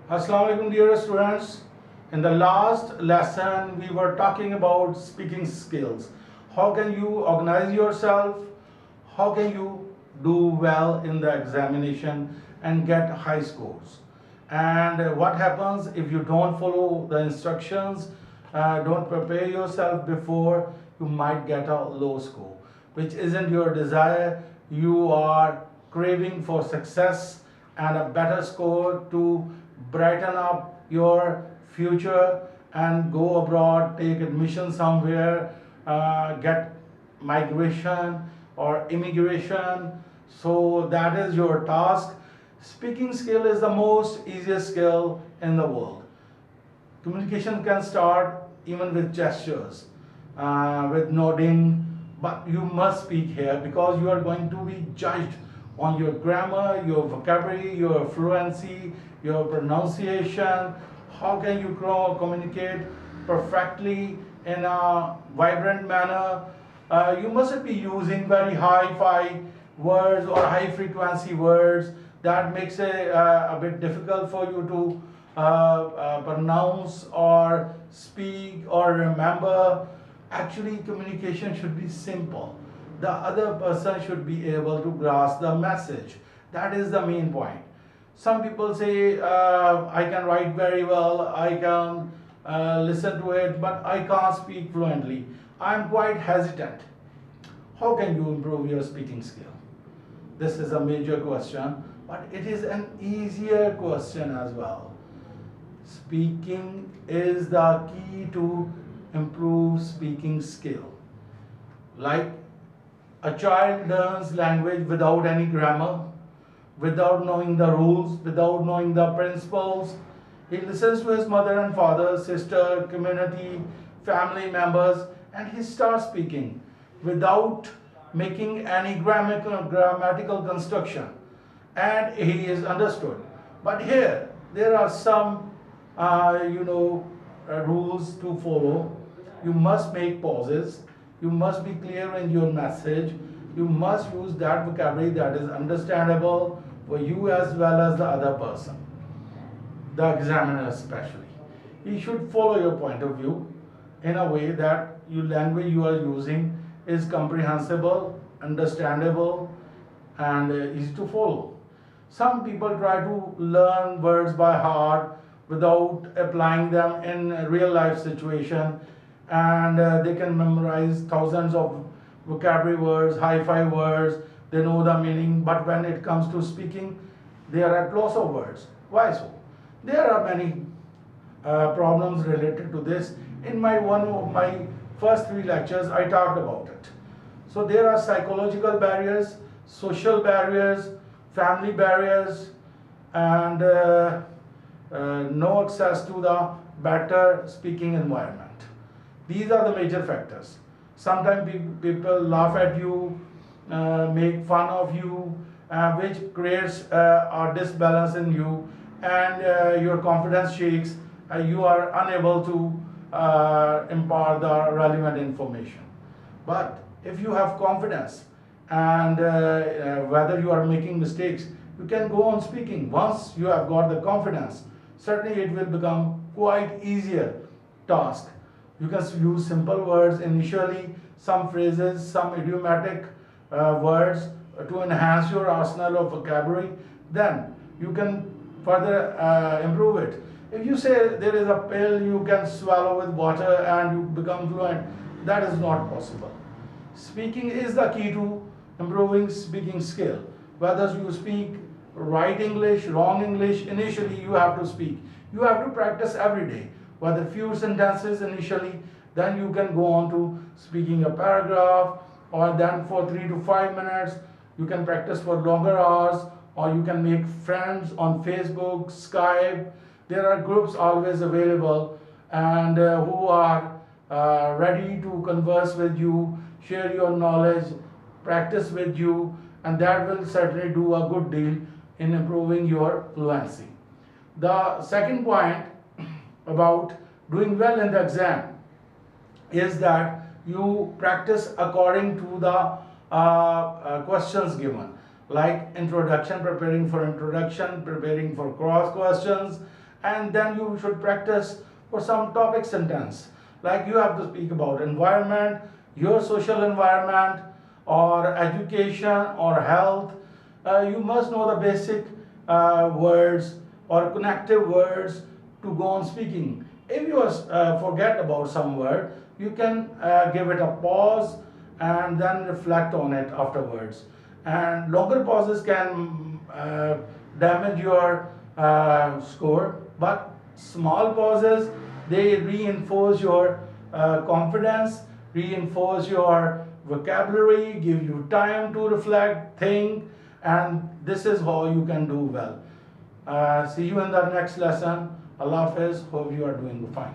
Assalamu alaikum dear students. In the last lesson we were talking about speaking skills. How can you organize yourself? How can you do well in the examination and get high scores? And what happens if you don't follow the instructions, don't prepare yourself before, you might get a low score, which isn't your desire. You are craving for success and a better score to brighten up your future and go abroad, take admission somewhere, get migration or immigration. So that is your task. Speaking skill is the most easiest skill in the world. Communication can start even with gestures, with nodding, but you must speak here because you are going to be judged on your grammar, your vocabulary, your fluency, your pronunciation. How can you communicate perfectly in a vibrant manner? You mustn't be using very high-fi words or high-frequency words. That makes it a bit difficult for you to pronounce or speak or remember. Actually, communication should be simple. The other person should be able to grasp the message. That is the main point. Some people say, I can write very well, I can listen to it, but I can't speak fluently. I'm quite hesitant. How can you improve your speaking skill? This is a major question, but it is an easier question as well. Speaking is the key to improve speaking skill. Like a child learns language without any grammar, without knowing the rules, without knowing the principles. He listens to his mother and father, sister, community, family members, and he starts speaking without making any grammatical construction, and he is understood. But here, there are some, rules to follow. You must make pauses. You must be clear in your message. You must use that vocabulary that is understandable for you as well as the other person, the examiner especially. He should follow your point of view in a way that your language you are using is comprehensible, understandable, and easy to follow. Some people try to learn words by heart without applying them in a real life situation, and they can memorize thousands of vocabulary words, hi-fi words, they know the meaning, but when it comes to speaking, they are at loss of words. Why so? There are many problems related to this. In one of my first 3 lectures, I talked about it. So there are psychological barriers, social barriers, family barriers, and no access to the better speaking environment. These are the major factors. Sometimes people laugh at you, make fun of you, which creates a disbalance in you, and your confidence shakes. You are unable to impart the relevant information. But if you have confidence, and whether you are making mistakes, you can go on speaking. Once you have got the confidence, certainly it will become quite easier task. You can use simple words initially, some phrases, some idiomatic words to enhance your arsenal of vocabulary. Then you can further improve it. If you say there is a pill you can swallow with water and you become fluent, that is not possible. Speaking is the key to improving speaking skill. Whether you speak right English, wrong English, initially you have to speak. You have to practice every day. Whether few sentences initially, then you can go on to speaking a paragraph, or then for 3 to 5 minutes, you can practice for longer hours, or you can make friends on Facebook, Skype. There are groups always available, and who are ready to converse with you, share your knowledge, practice with you, and that will certainly do a good deal in improving your fluency. The second point about doing well in the exam is that you practice according to the questions given, like introduction, preparing for introduction, preparing for cross questions, and then you should practice for some topic sentence. Like you have to speak about environment, your social environment, or education, or health. You must know the basic words or connective words to go on speaking. If you forget about some word, you can give it a pause and then reflect on it afterwards. And longer pauses can damage your score, but small pauses, they reinforce your confidence, reinforce your vocabulary, give you time to reflect, think, and this is how you can do well. See you in the next lesson. Allah Hafiz. Hope you are doing fine.